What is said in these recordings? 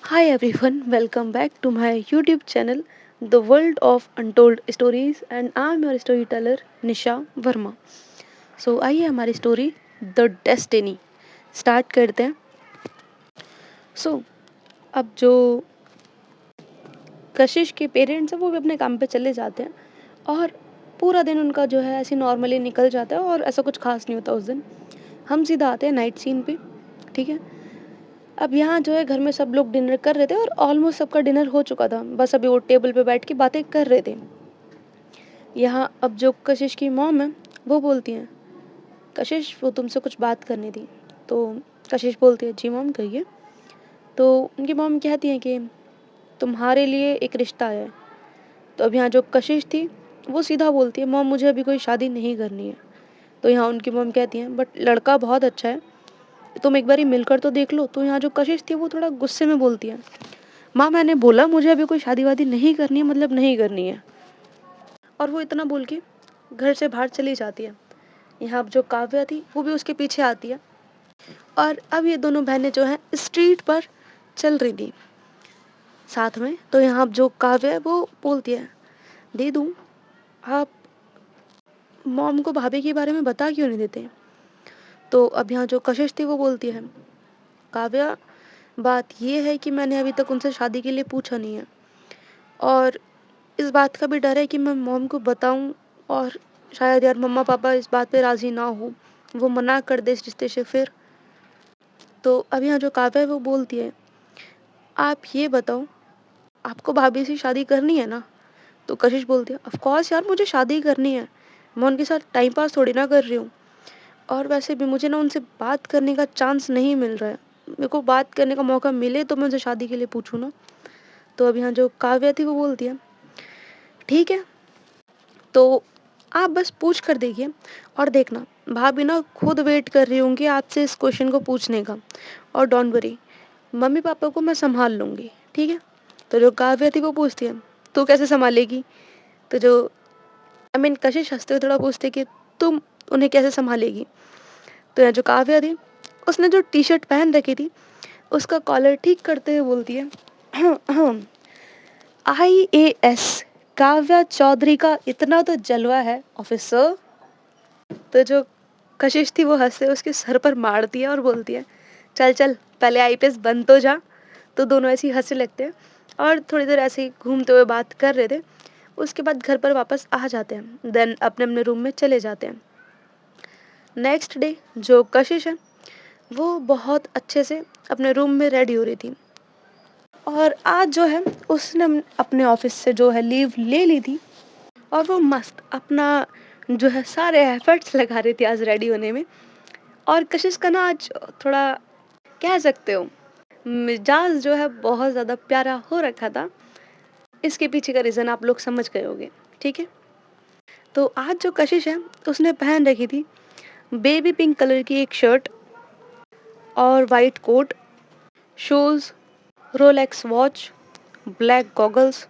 Hi everyone, welcome back to my YouTube channel, The World of Untold Stories, and I'm your storyteller Nisha Verma. आइए हमारी story the destiny start करते हैं. सो अब जो कशिश के parents हैं वो भी अपने काम पे चले जाते हैं और पूरा दिन उनका जो है ऐसे नॉर्मली निकल जाता है और ऐसा कुछ खास नहीं होता उस दिन. हम सीधा आते हैं नाइट सीन पे. ठीक है. अब यहाँ जो है घर में सब लोग डिनर कर रहे थे और ऑलमोस्ट सबका डिनर हो चुका था. बस अभी वो टेबल पे बैठ के बातें कर रहे थे. यहाँ अब जो कशिश की मॉम है वो बोलती हैं, कशिश वो तुमसे कुछ बात करनी थी. तो कशिश बोलती है, जी मॉम कहिए. तो उनकी मॉम कहती हैं कि तुम्हारे लिए एक रिश्ता है. तो अब यहाँ जो कशिश थी वो सीधा बोलती है, मॉम मुझे अभी कोई शादी नहीं करनी है. तो यहाँ उनकी मॉम कहती हैं, बट लड़का बहुत अच्छा है, तुम एक बार मिलकर तो देख लो. तो यहाँ जो कशिश थी वो थोड़ा गुस्से में बोलती है, माँ मैंने बोला मुझे अभी कोई शादी वादी नहीं करनी है, मतलब नहीं करनी है. और वो इतना बोल के घर से बाहर चली जाती है. यहाँ अब जो काव्या थी वो भी उसके पीछे आती है और अब ये दोनों बहनें जो हैं स्ट्रीट पर चल रही थी साथ में. तो यहाँ अब जो काव्या है वो बोलती है, दीदू आप मॉम को भाभी के बारे में बता क्यों नहीं देते. तो अब यहाँ जो कशिश थी वो बोलती है, काव्या बात ये है कि मैंने अभी तक उनसे शादी के लिए पूछा नहीं है और इस बात का भी डर है कि मैं मॉम को बताऊं और शायद यार मम्मा पापा इस बात पे राज़ी ना हो, वो मना कर दे इस रिश्ते से फिर. तो अब यहाँ जो काव्या है वो बोलती है, आप ये बताओ आपको भाभी से शादी करनी है ना. तो कशिश बोलती है, ऑफ कोर्स यार मुझे शादी करनी है, मैं उनके साथ टाइम पास थोड़ी ना कर रही हूँ और वैसे भी मुझे ना उनसे बात करने का चांस नहीं मिल रहा है. मेरे को बात करने का मौका मिले तो मैं उनसे शादी के लिए पूछूँ ना. तो अब यहाँ जो काव्या थी वो बोलती है, ठीक है तो आप बस पूछ कर देखिए और देखना भाभी ना खुद वेट कर रही होंगी आपसे इस क्वेश्चन को पूछने का. और डोंट वरी, मम्मी पापा को मैं संभाल लूँगी. ठीक है. तो जो काव्या थी वो पूछती है, तू कैसे संभालेगी. तो जो कशिश हंसते हुए थोड़ा पूछते कि तुम उन्हें कैसे संभालेगी. तो यहाँ जो काव्या थी उसने जो टी शर्ट पहन रखी थी उसका कॉलर ठीक करते हुए बोलती है, IAS काव्या चौधरी का इतना तो जलवा है ऑफिसर. तो जो कशिश थी वो हंसते उसके सर पर मारती है और बोलती है, चल चल पहले IPS बन तो जा. तो दोनों ऐसे ही हंसने लगते हैं और थोड़ी देर ऐसे ही घूमते हुए बात कर रहे थे. उसके बाद घर पर वापस आ जाते हैं, देन अपने अपने रूम में चले जाते हैं. नेक्स्ट डे जो कशिश है वो बहुत अच्छे से अपने रूम में रेडी हो रही थी और आज जो है उसने अपने ऑफिस से जो है लीव ले ली थी और वो मस्त अपना जो है सारे एफर्ट्स लगा रही थी आज रेडी होने में. और कशिश का ना आज थोड़ा कह सकते हो मिजाज जो है बहुत ज़्यादा प्यारा हो रखा था. इसके पीछे का रीज़न आप लोग समझ गए होंगे. ठीक है. तो आज जो कशिश है उसने पहन रखी थी बेबी पिंक कलर की एक शर्ट और white coat, shoes, Rolex watch, black goggles,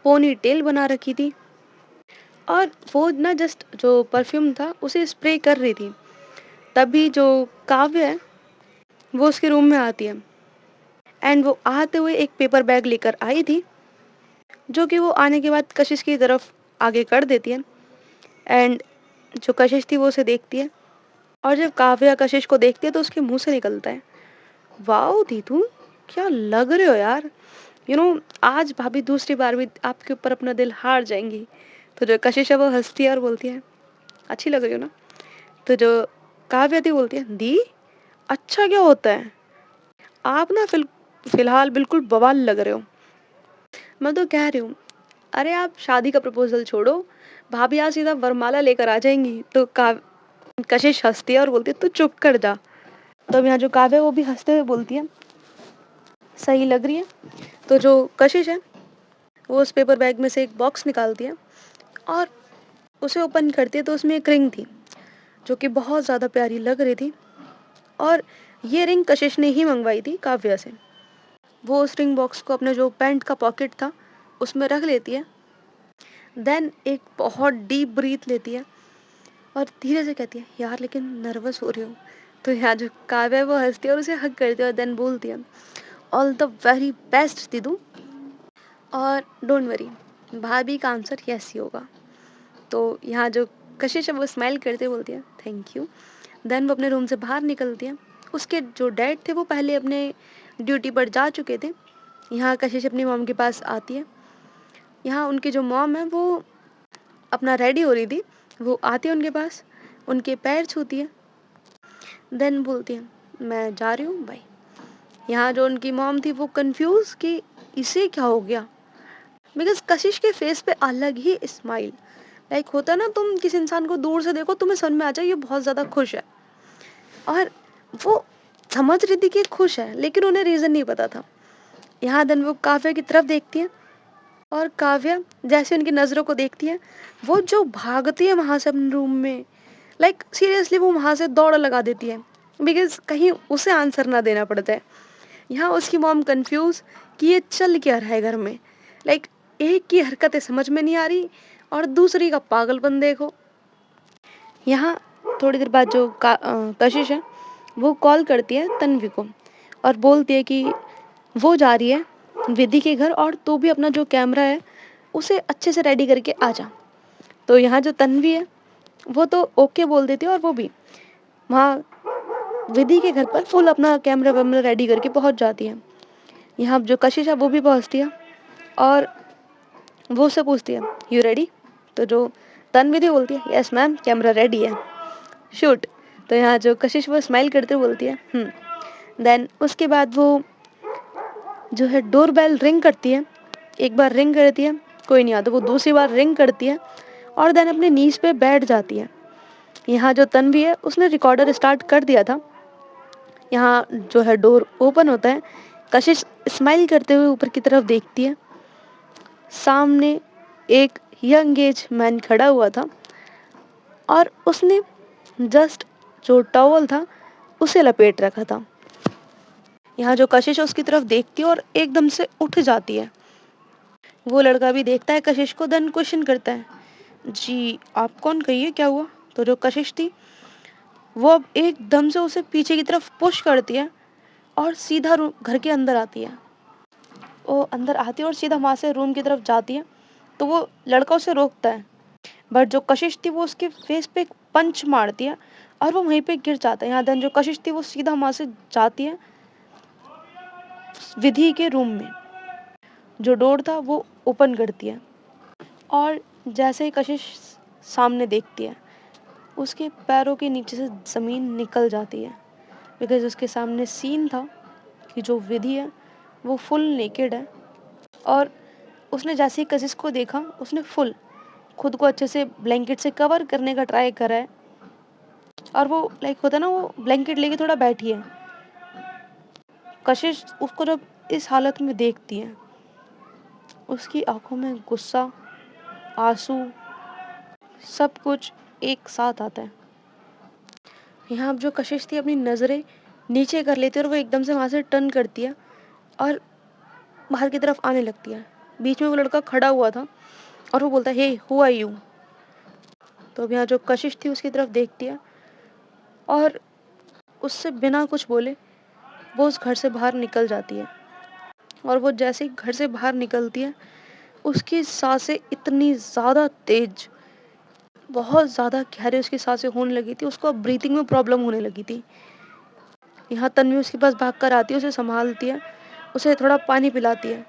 ponytail बना रखी थी और वो ना जस्ट जो परफ्यूम था उसे स्प्रे कर रही थी. तभी जो काव्य है वो उसके रूम में आती है एंड वो आते हुए एक पेपर बैग लेकर आई थी जो कि वो आने के बाद कशिश की तरफ आगे कर देती है. एंड जो कशिश थी वो उसे देखती है और जब काव्या कशिश को देखती है तो उसके मुंह से निकलता है, वाओ दीदू क्या लग रहे हो यार, आज भाभी दूसरी बार भी आपके ऊपर अपना दिल हार जाएंगी. तो जो कशिश है वो हंसती है और बोलती है, अच्छी लग रही हो ना. तो जो काव्या थी बोलती है, दी अच्छा क्या होता है, आप ना फिलहाल बिल्कुल बवाल लग रहे हो. मैं तो कह रही हूँ, अरे आप शादी का प्रपोजल छोड़ो, भाभी आज सीधा वरमाला लेकर आ जाएंगी. तो कशिश हंसती है और बोलती है, तू चुप कर जा. तो अब यहाँ जो काव्या है वो भी हंसते हुए बोलती है, सही लग रही है. तो जो कशिश है वो उस पेपर बैग में से एक बॉक्स निकालती है और उसे ओपन करती है. तो उसमें एक रिंग थी जो कि बहुत ज़्यादा प्यारी लग रही थी और ये रिंग कशिश ने ही मंगवाई थी काव्या से. वो उस रिंग बॉक्स को अपने जो पैंट का पॉकेट था उसमें रख लेती है. देन एक बहुत डीप ब्रीथ लेती है और धीरे से कहती है, यार लेकिन नर्वस हो रही हूँ. तो यहाँ जो काव्या है वो हंसती है और उसे हग करती है और देन बोलती है, ऑल द वेरी बेस्ट दीदू, और डोंट वरी, भाभी का आंसर यस ही होगा। तो यहाँ जो कशिश है वो स्माइल करते बोलती है थैंक यू। देन वो अपने रूम से बाहर निकलती है। उसके जो डैड थे वो पहले अपने ड्यूटी पर जा चुके थे। यहाँ कशिश अपनी मॉम के पास आती है। यहाँ उनकी जो मॉम है वो अपना रेडी हो रही थी, वो आती है उनके पास, उनके पैर छूती है, देन बोलती है मैं जा रही हूँ भाई। यहाँ जो उनकी मॉम थी वो कंफ्यूज कि इसे क्या हो गया, बिकॉज कशिश के फेस पे अलग ही स्माइल, लाइक होता ना, तुम किसी इंसान को दूर से देखो तुम्हें समझ में आ जाए ये बहुत ज़्यादा खुश है, और वो समझ रही थी कि खुश है लेकिन उन्हें रीज़न नहीं पता था। यहाँ देन वो काव्या की तरफ देखती है, और काव्या जैसे उनकी नज़रों को देखती है वो जो भागती है वहाँ से अपने रूम में, लाइक सीरियसली वो वहाँ से दौड़ लगा देती है, बिकॉज कहीं उसे आंसर ना देना पड़ जाए। यहाँ उसकी मॉम कंफ्यूज कि ये चल क्या रहा है घर में, लाइक एक की हरकतें समझ में नहीं आ रही और दूसरी का पागलपन देखो। यहाँ थोड़ी देर बाद जो कशिश है वो कॉल करती है तन्वी को और बोलती है कि वो जा रही है विधि के घर, और तू भी अपना जो कैमरा है उसे अच्छे से रेडी करके आ जा। तो यहाँ जो तन्वी है वो तो ओके बोल देती है और वो भी वहाँ विधि के घर पर फुल अपना कैमरा वैमरा रेडी करके पहुँच जाती है। यहाँ जो कशिश है वो भी पहुँचती है और वो उससे पूछती है यू रेडी। तो जो तन्वी थी बोलती है यस मैम कैमरा रेडी है, शूट। तो यहाँ जो कशिश वो स्माइल करते हुए बोलती है देन उसके बाद वो जो है डोर बेल रिंग करती है, एक बार रिंग करती है कोई नहीं आता, वो दूसरी बार रिंग करती है और देन अपने नीज पे बैठ जाती है। यहाँ जो तन्वी है उसने रिकॉर्डर स्टार्ट कर दिया था। यहाँ जो है डोर ओपन होता है, कशिश स्माइल करते हुए ऊपर की तरफ देखती है, सामने एक यंग एज मैन खड़ा हुआ था और उसने जस्ट जो टॉवल था उसे लपेट रखा था। यहाँ जो कशिश है उसकी तरफ देखती है और एकदम से उठ जाती है। वो लड़का भी देखता है कशिश को, देन क्वेश्चन करता है जी आप कौन, कहिए क्या हुआ। तो जो कशिश थी वो अब एकदम से उसे पीछे की तरफ पुश करती है और सीधा घर के अंदर आती है। वो अंदर आती है और सीधा वहाँ से रूम की तरफ जाती है। तो वो लड़का उसे रोकता है, बट जो कशिश थी वो उसके फेस पे एक पंच मारती है और वो वहीं पे गिर जाता है। यहाँ देन जो कशिश थी वो सीधा वहाँ से जाती है विधि के रूम में, जो डोर था वो ओपन करती है और जैसे ही कशिश सामने देखती है उसके पैरों के नीचे से ज़मीन निकल जाती है, बिकॉज उसके सामने सीन था कि जो विधि है वो फुल नेकेड है और उसने जैसे ही कशिश को देखा उसने फुल खुद को अच्छे से ब्लैंकेट से कवर करने का ट्राई करा है और वो लाइक होता है ना, वो ब्लैंकेट लेके थोड़ा बैठी है। कशिश उसको जब इस हालत में देखती है उसकी आंखों में गुस्सा, आंसू, सब कुछ एक साथ आता है। यहाँ अब जो कशिश थी अपनी नज़रें नीचे कर लेती है और वो एकदम से वहाँ से टर्न करती है और बाहर की तरफ आने लगती है। बीच में वो लड़का खड़ा हुआ था और वो बोलता है हे हु आर यू। तो अब यहाँ जो कशिश थी उसकी तरफ देखती है और उससे बिना कुछ बोले वो उस घर से बाहर निकल जाती है। और वो जैसे ही घर से बाहर निकलती है उसकी सांसें इतनी ज़्यादा तेज, बहुत ज़्यादा गहरे उसकी सांसें होने लगी थी, उसको अब ब्रीथिंग में प्रॉब्लम होने लगी थी। यहाँ तन्वी उसके पास भाग कर आती है, उसे संभालती है, उसे थोड़ा पानी पिलाती है।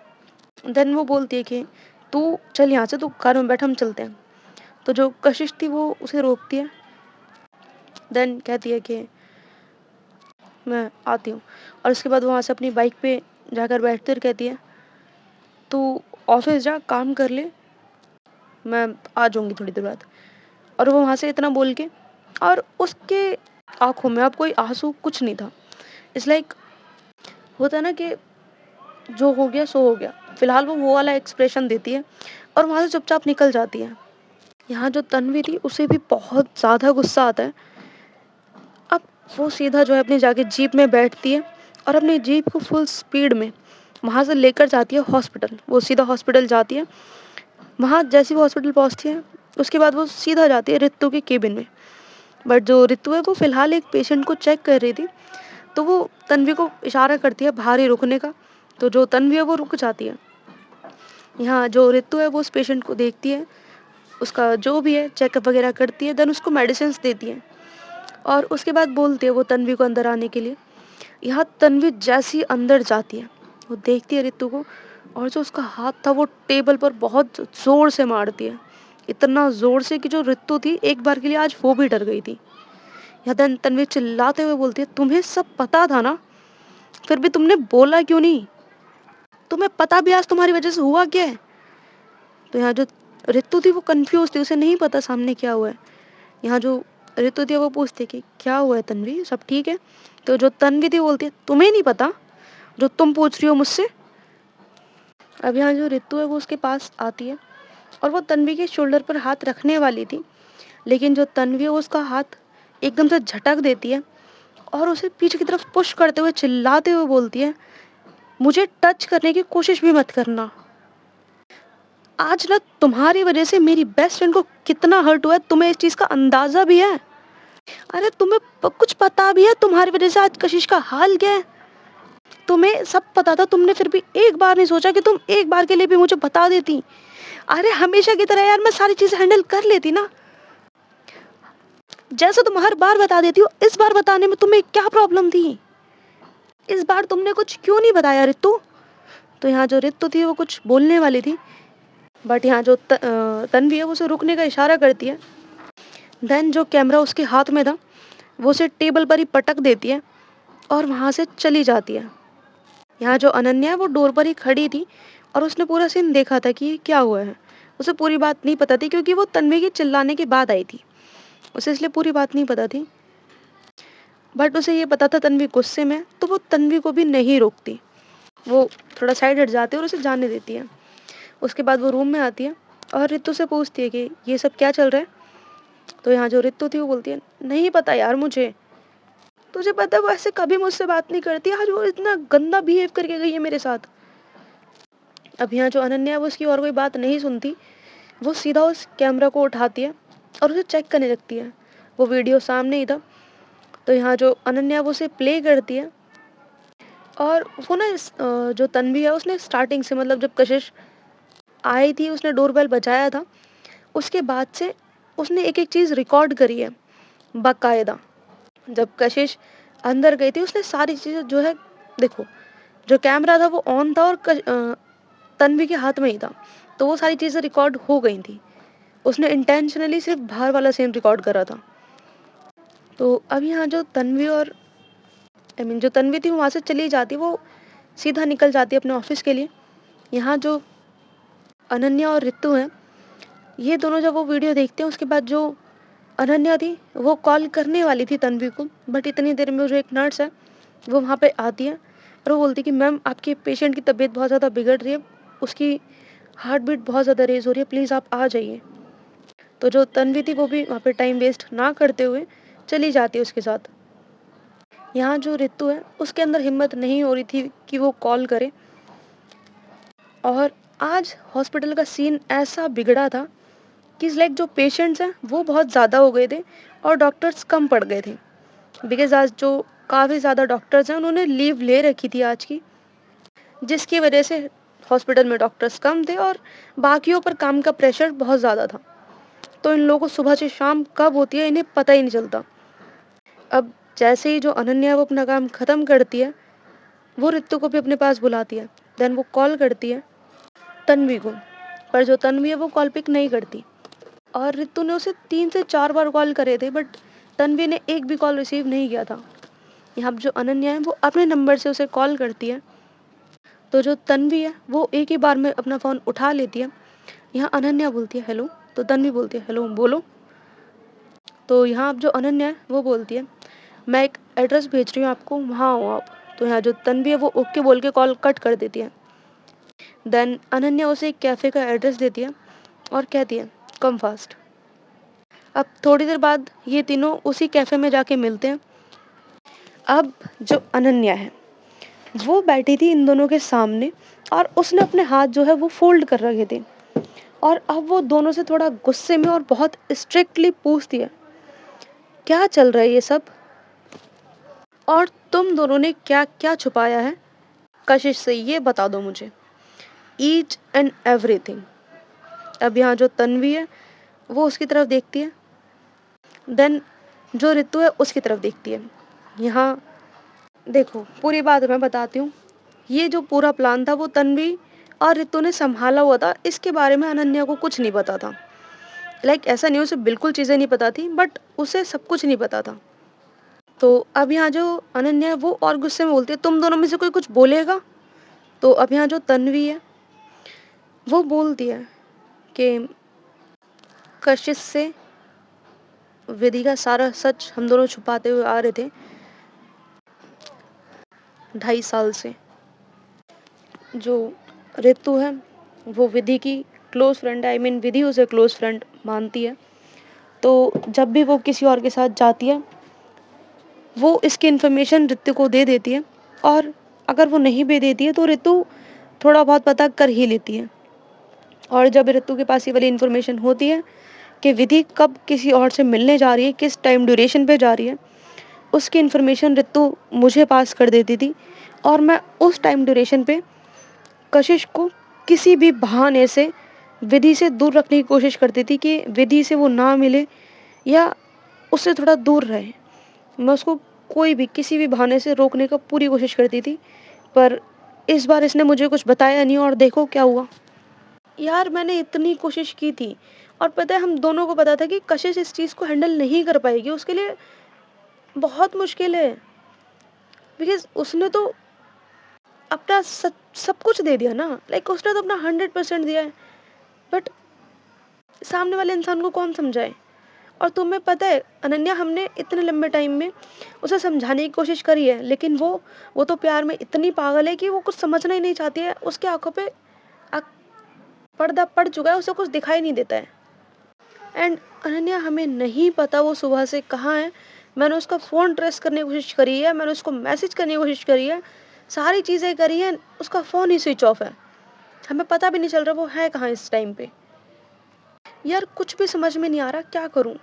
देन वो बोलती है कि तू चल यहाँ से, तू कार में बैठ हम चलते हैं। तो जो कशिश थी वो उसे रोकती है, देन कहती है कि मैं आती हूँ, और उसके बाद वो वहाँ से अपनी बाइक पे जाकर बैठती और कहती है तू ऑफिस जा काम कर ले, मैं आ जाऊँगी थोड़ी देर बाद। और वो वहाँ से इतना बोल के, और उसके आँखों में अब कोई आंसू कुछ नहीं था। इट्स लाइक होता है ना कि जो हो गया सो हो गया, फिलहाल वो वाला एक्सप्रेशन देती है और वहाँ से चुपचाप निकल जाती है। यहाँ जो तन्वी थी उसे भी बहुत ज़्यादा गुस्सा आता है। अब वो सीधा जो है अपनी जाके जीप में बैठती है और अपनी जीप को फुल स्पीड में वहाँ से लेकर जाती है हॉस्पिटल। वो सीधा हॉस्पिटल जाती है। वहाँ जैसे वो हॉस्पिटल पहुँचती है उसके बाद वो सीधा जाती है रितु के केबिन में। बट जो रितु है वो फ़िलहाल एक पेशेंट को चेक कर रही थी, तो वो तन्वी को इशारा करती है बाहर ही रुकने का, तो जो तन्वी है वो रुक जाती है। यहाँ जो ऋतु है वो उस पेशेंट को देखती है, उसका जो भी है चेकअप वगैरह करती है, देन उसको मेडिसिन देती है और उसके बाद बोलती है वो तन्वी को अंदर आने के लिए। यहाँ तन्वी जैसी अंदर जाती है, वो देखती है ऋतु को और जो उसका हाथ था वो टेबल पर बहुत ज़ोर से मारती है, इतना ज़ोर से कि जो ऋतु थी एक बार के लिए आज वो भी डर गई थी। यहाँ तन्वी चिल्लाते हुए बोलती है, तुम्हें सब पता था ना, फिर भी तुमने बोला क्यों नहीं? तुम्हें पता भी आज तुम्हारी वजह से हुआ क्या है? तो यहाँ जो ऋतु थी वो कंफ्यूज थी, उसे नहीं पता सामने क्या हुआ है। यहाँ जो ऋतु थी वो पूछती है कि क्या हुआ है तन्वी, सब ठीक है? तो जो तन्वी थी बोलती है, तुम्हें नहीं पता जो तुम पूछ रही हो मुझसे? अब यहाँ जो ऋतु है वो उसके पास आती है और वो तन्वी के शोल्डर पर हाथ रखने वाली थी, लेकिन जो तन्वी है उसका हाथ एकदम से झटक देती है और उसे पीछे की तरफ पुश करते हुए चिल्लाते हुए बोलती है, मुझे टच करने की कोशिश भी मत करना। आज ना तुम्हारी वजह से मेरी बेस्ट फ्रेंड को कितना हर्ट हुआ है, तुम्हें इस चीज़ का अंदाज़ा भी है? अरे तुम्हें कुछ पता भी है तुम्हारी वजह से आज कशिश का हाल क्या है? तुम्हें सब पता था, तुमने फिर भी एक बार नहीं सोचा कि तुम एक बार के लिए भी मुझे बता देती। अरे हमेशा की तरह यार मैं सारी चीज़ें हैंडल कर लेती ना, जैसे तुम हर बार बता देती हो, इस बार बताने में तुम्हें क्या प्रॉब्लम थी? इस बार तुमने कुछ क्यों नहीं बताया ऋतु? तो यहाँ जो ऋतु थी वो कुछ बोलने वाली थी, बट यहाँ जो तन्वी है वो उसे रुकने का इशारा करती है। देन जो कैमरा उसके हाथ में था वो उसे टेबल पर ही पटक देती है और वहाँ से चली जाती है। यहाँ जो अनन्या है वो डोर पर ही खड़ी थी और उसने पूरा सीन देखा था कि ये क्या हुआ है। उसे पूरी बात नहीं पता थी क्योंकि वो तन्वी के चिल्लाने के बाद आई थी, उसे इसलिए पूरी बात नहीं पता थी। बट उसे ये पता था तन्वी गुस्से में, तो वो तन्वी को भी नहीं रोकती, वो थोड़ा साइड हट जाती है और उसे जाने देती है। उसके बाद वो रूम में आती है और ऋतु से पूछती है कि ये सब क्या चल रहा है? तो यहाँ जो ऋतु थी वो बोलती है, नहीं पता यार मुझे। तुझे पता है वो ऐसे कभी मुझसे बात नहीं करती, आज वो इतना गंदा बिहेव करके गई है मेरे साथ। अब यहाँ जो अनन्या है वो उसकी और कोई बात नहीं सुनती, वो सीधा उस कैमरा को उठाती है और उसे चेक करने लगती है। वो वीडियो सामने ही था, तो यहाँ जो अनन्या वो उसे प्ले करती है और वो ना जो तन्वी है उसने स्टार्टिंग से, मतलब जब कशिश आई थी उसने डोरबेल बजाया था, उसके बाद से उसने एक एक चीज़ रिकॉर्ड करी है बाकायदा। जब कशिश अंदर गई थी उसने सारी चीज़ें जो है, देखो जो कैमरा था वो ऑन था और तन्वी के हाथ में ही था, तो वो सारी चीज़ें रिकॉर्ड हो गई थी। उसने इंटेंशनली सिर्फ बाहर वाला सीन रिकॉर्ड करा था। तो अब यहाँ जो तन्वी और जो तन्वी थी वो वहाँ से चली जाती, वो सीधा निकल जाती है अपने ऑफिस के लिए। यहाँ जो अनन्या और ऋतु हैं, ये दोनों जब वो वीडियो देखते हैं उसके बाद जो अनन्या थी वो कॉल करने वाली थी तन्वी को, बट इतनी देर में जो एक नर्स है वो वहाँ पे आती है और वो बोलती है कि मैम आपके पेशेंट की तबीयत बहुत ज़्यादा बिगड़ रही है, उसकी हार्ट बीट बहुत ज़्यादा रेज हो रही है, प्लीज़ आप आ जाइए। तो जो तन्वी थी वो भी वहाँ पे टाइम वेस्ट ना करते हुए चली जाती है उसके साथ। यहाँ जो ऋतु है उसके अंदर हिम्मत नहीं हो रही थी कि वो कॉल करे, और आज हॉस्पिटल का सीन ऐसा बिगड़ा था कि लाइक जो पेशेंट्स हैं वो बहुत ज़्यादा हो गए थे और डॉक्टर्स कम पड़ गए थे, बिकॉज आज जो काफ़ी ज़्यादा डॉक्टर्स हैं उन्होंने लीव ले रखी थी आज की, जिसकी वजह से हॉस्पिटल में डॉक्टर्स कम थे और बाकियों पर काम का प्रेशर बहुत ज़्यादा था। तो इन लोगों को सुबह से शाम कब होती है इन्हें पता ही नहीं चलता। अब जैसे ही जो अनन्या वो अपना काम ख़त्म करती है, वो ऋतु को भी अपने पास बुलाती है। देन वो कॉल करती है तन्वी को, पर जो तन्वी है वो कॉल पिक नहीं करती और ऋतु ने उसे 3 से 4 बार कॉल करे थे, बट तन्वी ने एक भी कॉल रिसीव नहीं किया था। यहाँ जो अनन्या है वो अपने नंबर से उसे कॉल करती है, तो जो तन्वी है वो एक ही बार में अपना फ़ोन उठा लेती है। यहाँ अनन्या बोलती है हेलो, तो तन्वी बोलती है हेलो बोलो। तो यहाँ अब जो अनन्या है वो बोलती है मैं एक एड्रेस भेज रही हूँ आपको, वहाँ आओ आप। तो यहाँ जो तन्वी है वो ओके बोल के कॉल कट कर देती है। देन अनन्या उसे एक कैफ़े का एड्रेस देती है और कहती है कम फास्ट। अब थोड़ी देर बाद ये तीनों उसी कैफ़े में जाके मिलते हैं। अब जो अनन्या है वो बैठी थी इन दोनों के सामने और उसने अपने हाथ जो है वो फोल्ड कर रखे थे, और अब वो दोनों से थोड़ा गुस्से में और बहुत स्ट्रिक्टली पूछती है क्या चल रहा है ये सब, और तुम दोनों ने क्या क्या छुपाया है? कशिश से ये बता दो मुझे ईच एंड एवरीथिंग। अब यहाँ जो तन्वी है वो उसकी तरफ देखती है, देन जो ऋतु है उसकी तरफ देखती है। यहाँ देखो पूरी बात मैं बताती हूँ। ये जो पूरा प्लान था वो तन्वी और ऋतु ने संभाला हुआ था, इसके बारे में अनन्या को कुछ नहीं पता था। लाइक ऐसा नहीं उसे बिल्कुल चीज़ें नहीं पता थी, बट उसे सब कुछ नहीं पता था। तो अब यहाँ जो अनन्या है वो और गुस्से में बोलती है तुम दोनों में से कोई कुछ बोलेगा। तो अब यहाँ जो तन्वी है वो बोलती है कि कशिश से विधि का सारा सच हम दोनों छुपाते हुए आ रहे थे 2.5 साल से। जो ऋतु है वो विधि की क्लोज फ्रेंड है, आई मीन विधि उसे क्लोज फ्रेंड मानती है। तो जब भी वो किसी और के साथ जाती है वो इसकी इन्फॉर्मेशन ऋतु को दे देती है, और अगर वो नहीं भी देती है तो ऋतु थोड़ा बहुत पता कर ही लेती है। और जब ऋतु के पास ये वाली इन्फॉर्मेशन होती है कि विधि कब किसी और से मिलने जा रही है, किस टाइम ड्यूरेशन पे जा रही है, उसकी इन्फॉर्मेशन ऋतु मुझे पास कर देती थी, और मैं उस टाइम ड्यूरेशन पे कशिश को किसी भी बहाने से विधि से दूर रखने की कोशिश करती थी कि विधि से वो ना मिले या उससे थोड़ा दूर रहे। मैं उसको कोई भी किसी भी बहाने से रोकने का पूरी कोशिश करती थी, पर इस बार इसने मुझे कुछ बताया नहीं और देखो क्या हुआ। यार मैंने इतनी कोशिश की थी, और पता है हम दोनों को पता था कि कशिश इस चीज़ को हैंडल नहीं कर पाएगी, उसके लिए बहुत मुश्किल है, बिकॉज उसने तो अपना सब कुछ दे दिया ना। लाइक उसने तो अपना 100% दिया है, बट सामने वाले इंसान को कौन समझाए। और तुम्हें पता है अनन्या, हमने इतने लंबे टाइम में उसे समझाने की कोशिश करी है, लेकिन वो तो प्यार में इतनी पागल है कि वो कुछ समझना ही नहीं चाहती है। उसके आंखों पे पर्दा पड़ चुका है, उसे कुछ दिखाई नहीं देता है। एंड अनन्या, हमें नहीं पता वो सुबह से कहाँ है। मैंने उसका फ़ोन ट्रेस करने की कोशिश करी है, मैंने उसको मैसेज करने की कोशिश करी है, सारी चीज़ें करी हैं, उसका फ़ोन ही स्विच ऑफ है। हमें पता भी नहीं चल रहा वो है कहाँ इस टाइम पे। यार कुछ भी समझ में नहीं आ रहा क्या करूँ।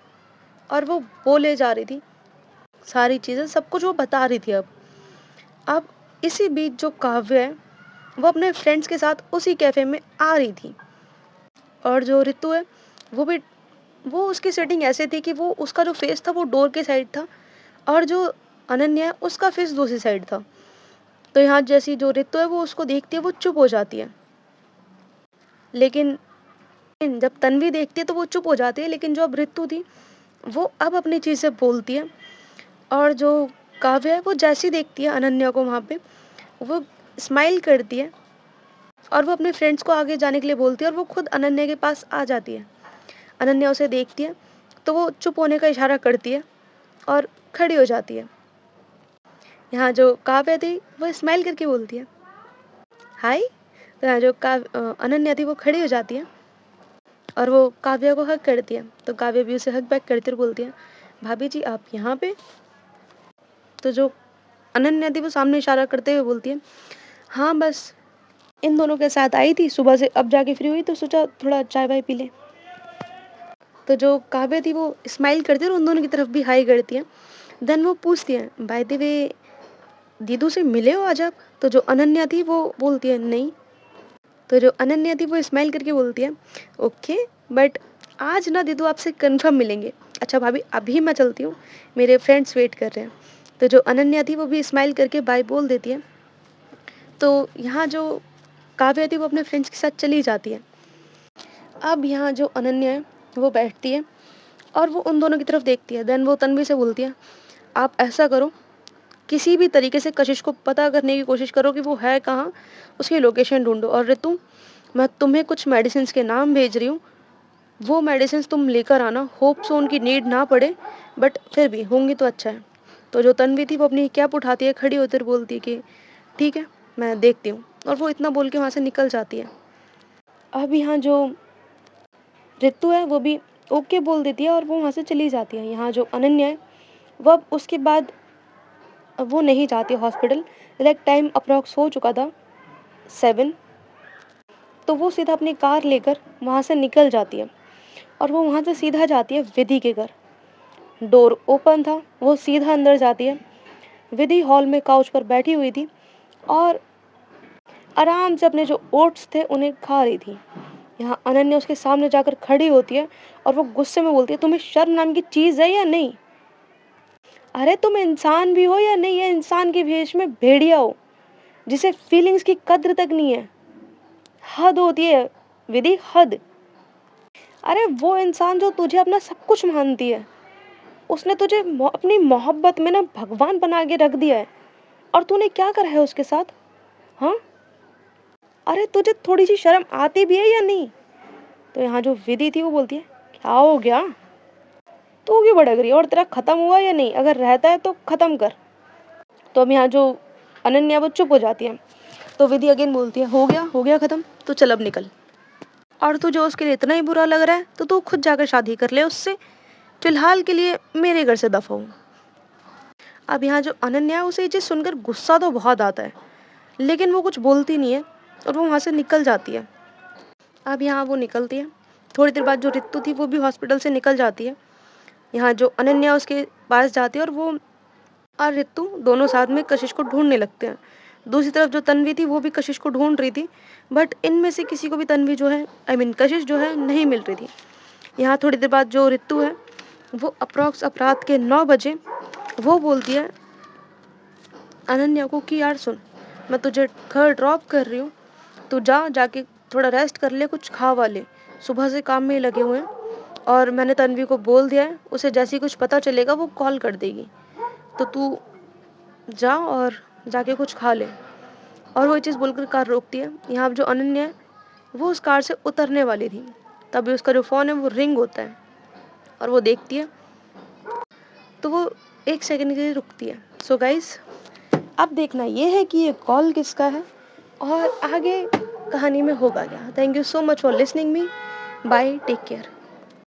और वो बोले जा रही थी सारी चीज़ें, सब कुछ वो बता रही थी। अब इसी बीच जो काव्य है वो अपने फ्रेंड्स के साथ उसी कैफ़े में आ रही थी, और जो ऋतु है वो उसकी सेटिंग ऐसे थी कि वो उसका जो फेस था वो डोर के साइड था, और जो अनन्या है उसका फेस दूसरी साइड था। तो यहाँ जैसी जो ऋतु है वो उसको देखती है वो चुप हो जाती है, लेकिन जब तन्वी देखती है तो वो चुप हो जाती है। लेकिन जो अब ऋतु थी वो अब अपनी चीज़ से बोलती है, और जो काव्य है वो जैसी देखती है अनन्या को वहाँ पे वो स्माइल करती है, और वो अपने फ्रेंड्स को आगे जाने के लिए बोलती है, और वो खुद अनन्या के पास आ जाती है। अनन्या उसे देखती है तो वो चुप होने का इशारा करती है और खड़ी हो जाती है। यहाँ जो काव्य थी वो स्माइल करके बोलती है हाय। तो यहाँ जो अनन्या थी वो खड़ी हो जाती है और वो काव्या को हक करती है। तो काव्या भी उसे हक बैक करती और बोलती है भाभी जी आप यहाँ पे। तो जो अनन्या थी वो सामने इशारा करते हुए बोलती है हाँ बस इन दोनों के साथ आई थी सुबह से, अब जाके फ्री हुई तो सोचा थोड़ा चाय वाय पी ले। तो जो काव्या थी वो स्माइल करती है और उन दोनों की तरफ भी हाई करती है। देन वो पूछती है बाय द वे दीदू से मिले हो आज आप। तो जो अनन्या थी वो बोलती है नहीं। तो जो अनन्या थी वो स्माइल करके बोलती है ओके बट आज ना दीदू आपसे कंफर्म मिलेंगे। अच्छा भाभी अभी मैं चलती हूँ, मेरे फ्रेंड्स वेट कर रहे हैं। तो जो अनन्या थी वो भी स्माइल करके बाय बोल देती है। तो यहाँ जो काव्या थी वो अपने फ्रेंड्स के साथ चली जाती है। अब यहाँ जो अनन्या है वो बैठती है और वो उन दोनों की तरफ देखती है। देन वो तन्वी से बोलती है आप ऐसा करो, किसी भी तरीके से कशिश को पता करने की कोशिश करो कि वो है कहाँ, उसकी लोकेशन ढूंढो। और ऋतु मैं तुम्हें कुछ मेडिसिन के नाम भेज रही हूँ, वो मेडिसिन तुम लेकर आना। होप सो उनकी नीड ना पड़े, बट फिर भी होंगी तो अच्छा है। तो जो तन्वी थी वो अपनी कैप उठाती है, खड़ी होकर बोलती है कि ठीक है मैं देखती हूँ, और वो इतना बोल के वहाँ से निकल जाती है। अब यहाँ जो ऋतु है वो भी ओके बोल देती है और वो वहाँ से चली जाती है। यहाँ जो अनन्या है वो अब उसके बाद वो नहीं जाती हॉस्पिटल। लाइक टाइम अप्रॉक्स हो चुका था 7। तो वो सीधा अपनी कार लेकर वहाँ से निकल जाती है और वो वहाँ से सीधा जाती है विधि के घर। डोर ओपन था, वो सीधा अंदर जाती है। विधि हॉल में काउच पर बैठी हुई थी और आराम से अपने जो ओट्स थे उन्हें खा रही थी। यहाँ अनन्या उसके सामने जाकर खड़ी होती है और वो गुस्से में बोलती है, तुम्हें शर्म नाम की चीज़ है या नहीं? अरे तुम इंसान भी हो या नहीं है? इंसान के भेष में भेड़िया हो, जिसे फीलिंग्स की कद्र तक नहीं है। हद होती है विधि, हद। अरे वो इंसान जो तुझे अपना सब कुछ मानती है, उसने तुझे अपनी मोहब्बत में ना भगवान बना के रख दिया है, और तूने क्या करा है उसके साथ? हाँ, अरे तुझे थोड़ी सी शर्म आती भी है या नहीं? तो यहाँ जो विधि थी वो बोलती है, क्या हो गया, तू क्यों भड़क रही है, और तेरा खत्म हुआ या नहीं? अगर रहता है तो खत्म कर। तो अब यहाँ जो अनन्या वो चुप हो जाती है। तो विधि अगेन बोलती है, हो गया खत्म, तो चल अब निकल। और तुझे उसके लिए इतना ही बुरा लग रहा है तो तू खुद जाकर शादी कर ले उससे, फिलहाल के लिए मेरे घर से दफा हो। अब यहाँ जो अनन्या है उसे ये चीज़ सुनकर गुस्सा तो बहुत आता है, लेकिन वो कुछ बोलती नहीं है और वो वहाँ से निकल जाती है। अब यहाँ वो निकलती है, थोड़ी देर बाद जो रितु थी वो भी हॉस्पिटल से निकल जाती है। यहाँ जो अनन्या उसके पास जाती है और वो और रितु दोनों साथ में कशिश को ढूंढने लगते हैं। दूसरी तरफ जो तन्वी थी वो भी कशिश को ढूंढ रही थी, बट इनमें से किसी को भी तन्वी जो है कशिश जो है नहीं मिल रही थी। यहाँ थोड़ी देर बाद जो रितु है वो अप्रॉक्स अपराध के 9 बजे वो बोलती है अनन्या को कि यार सुन, मैं तुझे घर ड्रॉप कर रही हूँ, तू जाके थोड़ा रेस्ट कर ले, कुछ खा वा ले, सुबह से काम में ही लगे हुए हैं, और मैंने तन्वी को बोल दिया है, उसे जैसे ही कुछ पता चलेगा वो कॉल कर देगी, तो तू जा और जाके कुछ खा ले। और वो ये चीज़ बोलकर कार रोकती है। यहाँ जो अनन्या है वो उस कार से उतरने वाली थी, तभी उसका जो फ़ोन है वो रिंग होता है और वो देखती है, तो वो 1 सेकंड के लिए रुकती है। सो गाइस, अब देखना ये है कि ये कॉल किसका है और आगे कहानी में होगा क्या। Thank you so much for listening me, bye, take care.